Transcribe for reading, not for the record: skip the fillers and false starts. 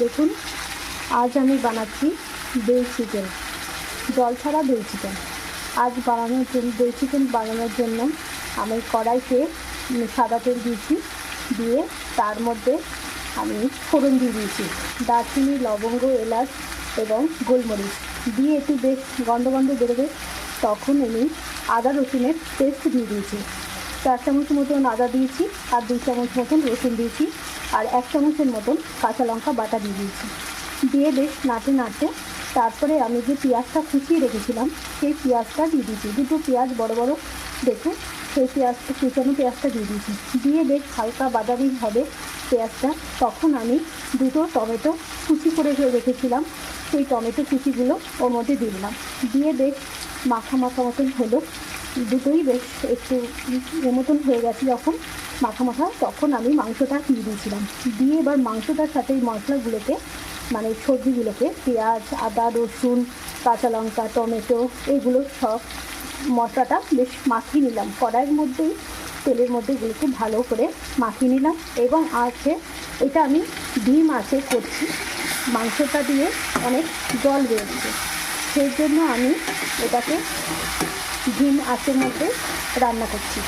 দেখুন, আজ আমি বানাচ্ছি দই চিকেন, জল ছাড়া দই চিকেন। আজ বানানোর জন্য দই চিকেন বানানোর জন্য আমি কড়াইতে সাদা তেল দিয়েছি, দিয়ে তার মধ্যে আমি ফোড়ন দিয়ে দিয়েছি দারচিনি, লবঙ্গ, এলাচ এবং গোলমরিচ দিয়ে একটু বেশ গন্ধ বেরোবে, তখন আমি আদা রসুনের পেস্ট দিয়ে দিয়েছি। 4 চামচ মতন আদা দিয়েছি, আর 2 চামচ মতন রসুন দিয়েছি, আর 1 চামচের মতন কাঁচা লঙ্কা বাটা দিয়ে দিয়েছি। দিয়ে বেশ নাড়তে তারপরে আমি যে পেঁয়াজটা কুচিয়ে রেখেছিলাম সেই পেঁয়াজটা দিয়ে দিয়েছি। দুটো পেঁয়াজ বড় বড় দেখে সেই কুচানো পেঁয়াজটা দিয়ে দিয়েছি। দিয়ে বেশ হালকা বাদামি হবে পেঁয়াজটা, তখন আমি দুটো টমেটো কুচি করে রেখেছিলাম, সেই টমেটো কুচিগুলো ওর মধ্যে দিয়ে দিলাম। দিয়ে বেশ মাখা মতন হলো, দুটোই বেশ একটু মতন হয়ে গেছে যখন মাখা, তখন আমি মাংসটা দিয়ে দিয়েছিলাম। দিয়ে এবার মাংসটার সাথে এই মশলাগুলোকে, মানে সবজিগুলোকে, পেঁয়াজ, আদা, রসুন, কাঁচা লঙ্কা, টমেটো, এগুলো সব মশলাটা বেশ মাখিয়ে নিলাম। কড়াইয়ের মধ্যেই তেলের মধ্যে এগুলোকে ভালো করে মাখিয়ে নিলাম। এবং এটা আমি ডিম আঁচে করছি, মাংসটা দিয়ে অনেক জল বেরোচ্ছে, সেই জন্য আমি এটাকে ডিম আঁচের মধ্যে রান্না করছি।